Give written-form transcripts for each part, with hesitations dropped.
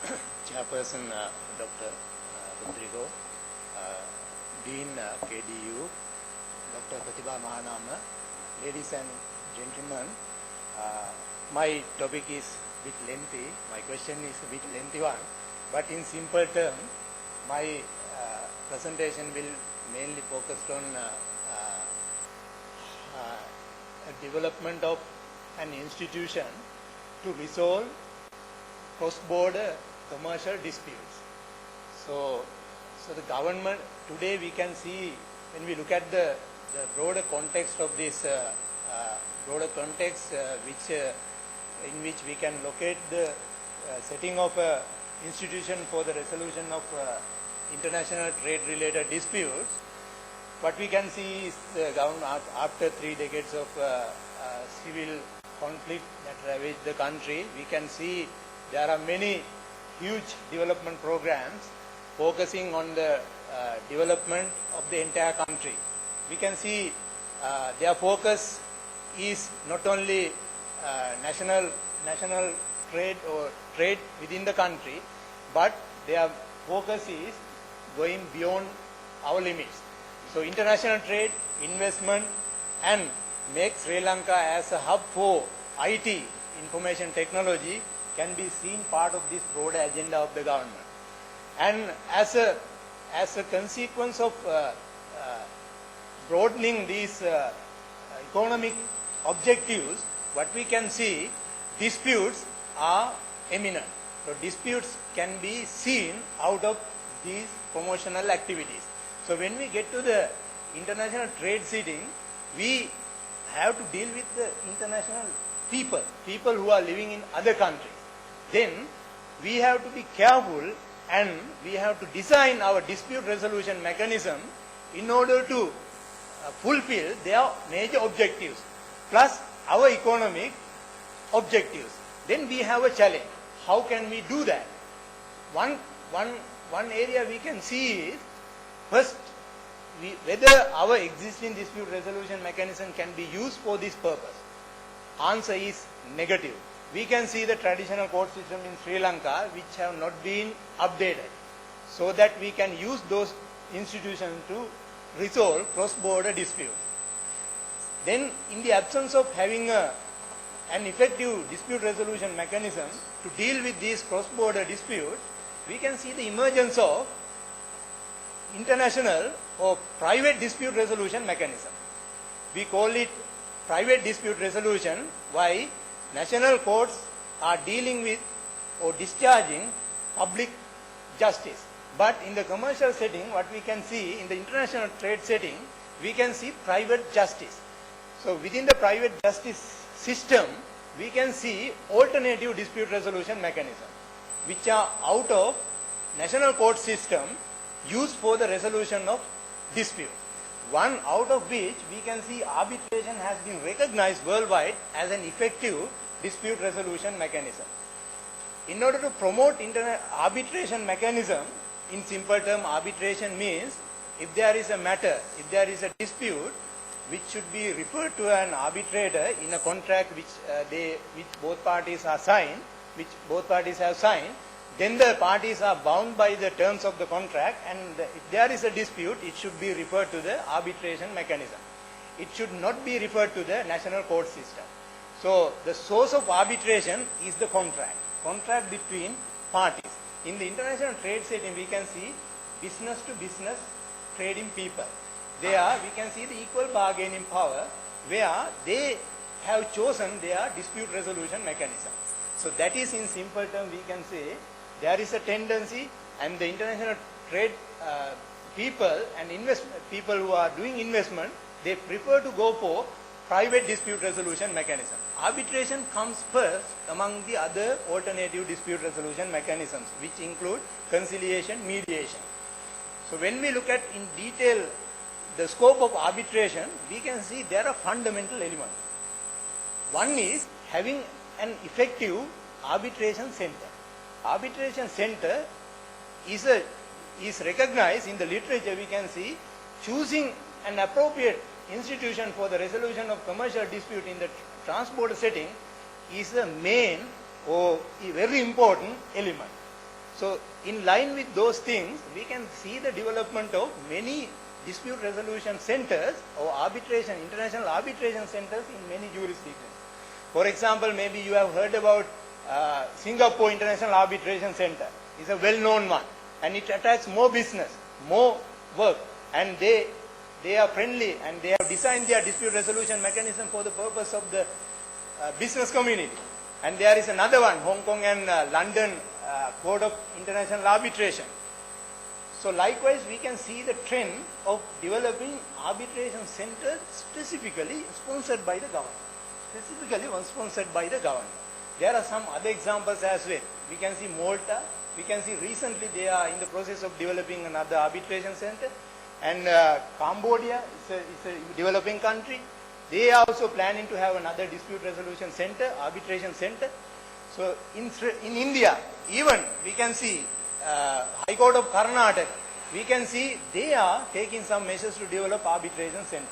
Chairperson Dr. Rodrigo, Dean KDU, Dr. Pratibha Mahanama, ladies and gentlemen, my topic is a bit lengthy, my question is a bit lengthy one, but in simple terms, my presentation will mainly focus on development of an institution to resolve cross-border commercial disputes. So the government, today we can see, when we look at the broader context of this, broader context in which we can locate the setting of an institution for the resolution of international trade-related disputes, what we can see is after 3 decades of civil conflict that ravaged the country, we can see there are many huge development programs focusing on the development of the entire country. We can see their focus is not only national trade or trade within the country, but their focus is going beyond our limits. So international trade, investment, and make Sri Lanka as a hub for IT, information technology, can be seen part of this broader agenda of the government. And as a consequence of broadening these economic objectives, what we can see, disputes are eminent. So disputes can be seen out of these promotional activities. So when we get to the international trade setting, we have to deal with the international people who are living in other countries. Then we have to be careful and we have to design our dispute resolution mechanism in order to fulfill their major objectives, plus our economic objectives. Then we have a challenge. How can we do that? One area we can see is, first, whether our existing dispute resolution mechanism can be used for this purpose. Answer is negative. We can see the traditional court system in Sri Lanka which have not been updated, so that we can use those institutions to resolve cross-border disputes. Then, in the absence of having an effective dispute resolution mechanism to deal with these cross-border disputes, we can see the emergence of international or private dispute resolution mechanism. We call it private dispute resolution. Why? National courts are dealing with or discharging public justice. But in the commercial setting, what we can see, in the international trade setting, we can see private justice. So within the private justice system, we can see alternative dispute resolution mechanism, which are out of national court system used for the resolution of dispute. One out of which we can see arbitration has been recognized worldwide as an effective dispute resolution mechanism. In order to promote arbitration mechanism, in simple term, arbitration means if there is a matter, if there is a dispute which should be referred to an arbitrator in a contract which both parties have signed, then the parties are bound by the terms of the contract, and if there is a dispute, it should be referred to the arbitration mechanism. It should not be referred to the national court system. So the source of arbitration is the contract between parties. In the international trade setting, we can see business to business trading people. There we can see the equal bargaining power where they have chosen their dispute resolution mechanism. So that is, in simple terms, we can say there is a tendency, and the international trade people and people who are doing investment, they prefer to go for private dispute resolution mechanism. Arbitration comes first among the other alternative dispute resolution mechanisms, which include conciliation, mediation. So when we look at in detail the scope of arbitration, we can see there are fundamental elements. One is having an effective arbitration center. Arbitration center is recognized in the literature. We can see choosing an appropriate institution for the resolution of commercial dispute in the trans-border setting is the main or very important element. So in line with those things, we can see the development of many dispute resolution centers or arbitration, international arbitration centers in many jurisdictions. For example, maybe you have heard about Singapore International Arbitration Center. It's a well-known one, and it attracts more business, more work, and they are friendly, and they have designed their dispute resolution mechanism for the purpose of the business community. And there is another one, Hong Kong and London Court of International Arbitration. So likewise, we can see the trend of developing arbitration centers specifically sponsored by the government. Specifically sponsored by the government. There are some other examples as well. We can see Malta. We can see recently they are in the process of developing another arbitration center. And Cambodia is a developing country. They are also planning to have another dispute resolution center, arbitration center. So in India, even we can see High Court of Karnataka, we can see they are taking some measures to develop arbitration center.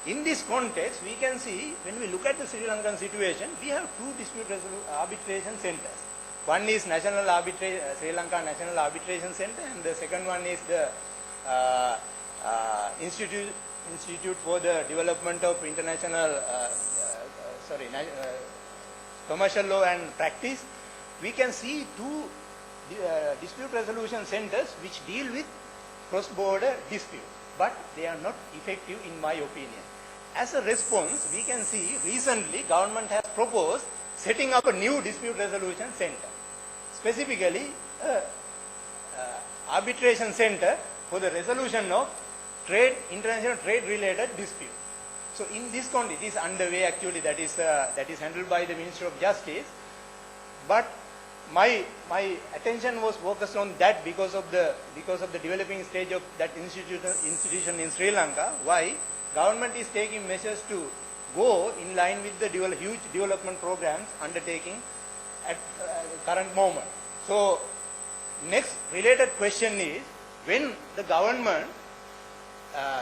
In this context, we can see when we look at the Sri Lankan situation, we have two dispute arbitration centers. One is Sri Lanka National Arbitration Center, and the second one is the Institute for the Development of International Commercial Law and Practice. We can see two dispute resolution centers which deal with cross-border dispute, but they are not effective in my opinion. As a response, we can see recently government has proposed setting up a new dispute resolution center, specifically arbitration center for the resolution of international trade related dispute. So in this context, it is underway actually, that is handled by the Ministry of Justice, but my attention was focused on that because of the developing stage of that institution in Sri Lanka. Why? Government is taking measures to go in line with the huge development programs undertaking at current moment. So next related question is, when the government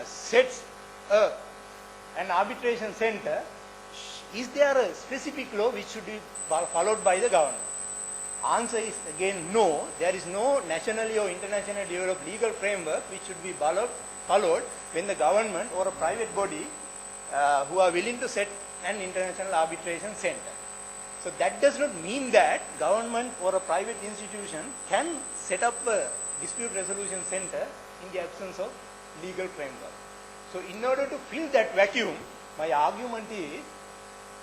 sets an arbitration center, is there a specific law which should be followed by the government? Answer is again no. There is no nationally or internationally developed legal framework which should be followed when the government or a private body who are willing to set an international arbitration center. So that does not mean that government or a private institution can set up a dispute resolution center in the absence of legal framework. So in order to fill that vacuum, my argument is,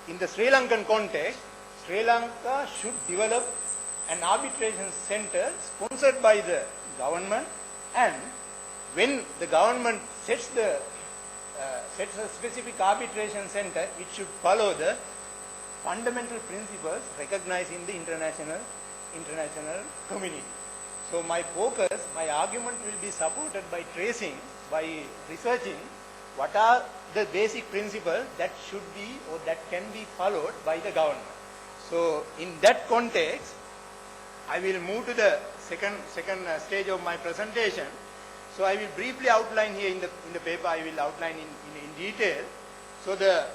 in the Sri Lankan context, Sri Lanka should develop an arbitration center sponsored by the government, and when the government sets a specific arbitration center, it should follow the fundamental principles recognized in the international community. So my focus, my argument will be supported by researching what are the basic principles that should be or that can be followed by the government. So in that context, I will move to the second stage of my presentation. So I will briefly outline here in the paper, I will outline in detail. So the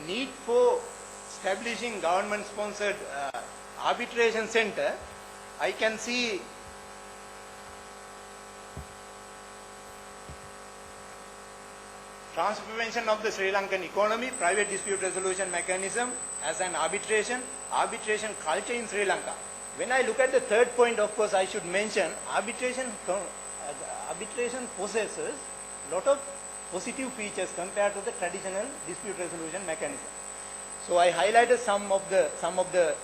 need for establishing government-sponsored arbitration center, I can see transformation of the Sri Lankan economy, private dispute resolution mechanism as an arbitration culture in Sri Lanka. When I look at the third point, of course, I should mention arbitration possesses a lot of positive features compared to the traditional dispute resolution mechanism. So I highlighted some of the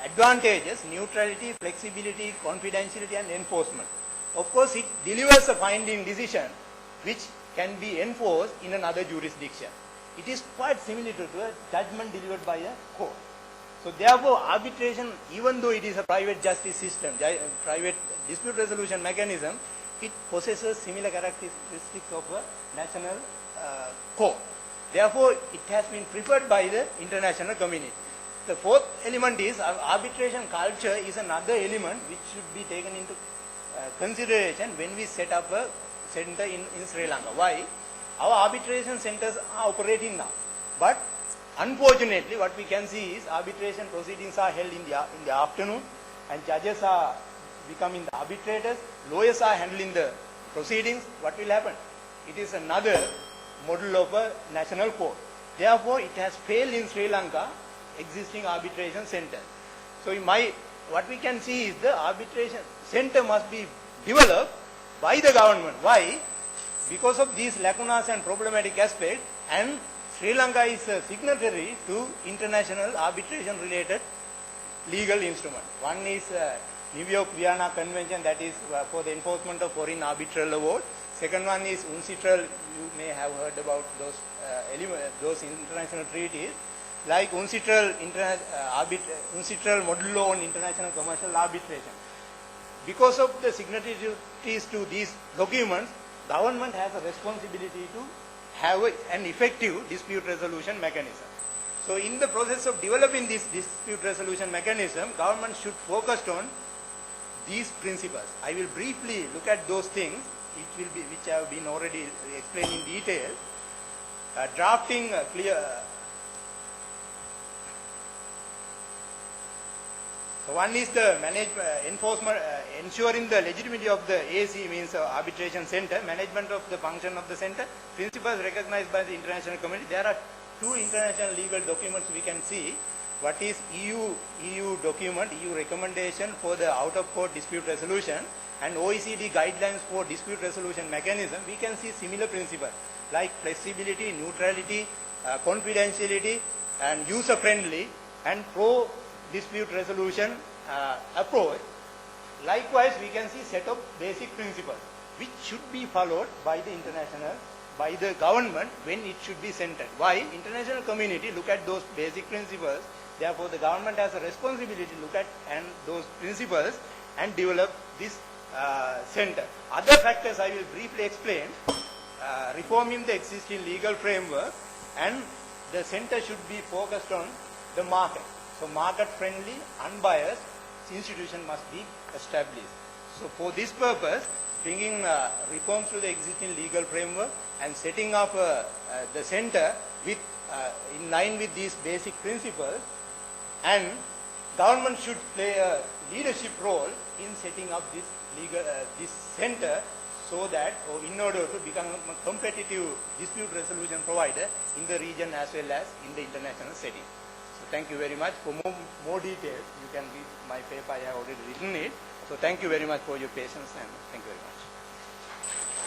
advantages: neutrality, flexibility, confidentiality, and enforcement. Of course, it delivers a binding decision which can be enforced in another jurisdiction. It is quite similar to a judgment delivered by a court. So therefore, arbitration, even though it is a private justice system, private dispute resolution mechanism, it possesses similar characteristics of a national court. Therefore, it has been preferred by the international community. The fourth element is arbitration culture is another element which should be taken into consideration when we set up a center in Sri Lanka. Why? Our arbitration centers are operating now, but unfortunately what we can see is arbitration proceedings are held in the afternoon, and judges are becoming the arbitrators, lawyers are handling the proceedings, what will happen? It is another model of a national court. Therefore, it has failed in Sri Lanka existing arbitration center. So what we can see is the arbitration center must be developed by the government. Why? Because of these lacunas and problematic aspects, and Sri Lanka is a signatory to international arbitration related legal instruments. One is New York Vienna Convention, that is for the enforcement of foreign arbitral award. Second one is UNCITRAL. You may have heard about those international treaties, like UNCITRAL Model Law on International Commercial Arbitration. Because of the signatories to these documents, government has a responsibility to have an effective dispute resolution mechanism. So in the process of developing this dispute resolution mechanism, government should focus on these principles. I will briefly look at those things which have been already explained in detail. Drafting clear. So one is the enforcement, ensuring the legitimacy of the AC, means arbitration center, management of the function of the center, principles recognized by the international community. There are two international legal documents we can see. What is EU document, EU recommendation for the out-of-court dispute resolution, and OECD guidelines for dispute resolution mechanism. We can see similar principles like flexibility, neutrality, confidentiality, and user-friendly and pro-dispute resolution approach. Likewise, we can see set of basic principles which should be followed by the government when it should be centered. Why? International community look at those basic principles. Therefore, the government has a responsibility to look at those principles and develop this center. Other factors I will briefly explain. Reforming the existing legal framework, and the center should be focused on the market. So market-friendly, unbiased institution must be established. So for this purpose, bringing reforms to the existing legal framework and setting up the center with in line with these basic principles, and government should play a leadership role in setting up this center, so that in order to become a competitive dispute resolution provider in the region as well as in the international setting. So thank you very much. For more details, you can read my paper. I have already written it. So thank you very much for your patience, and thank you very much.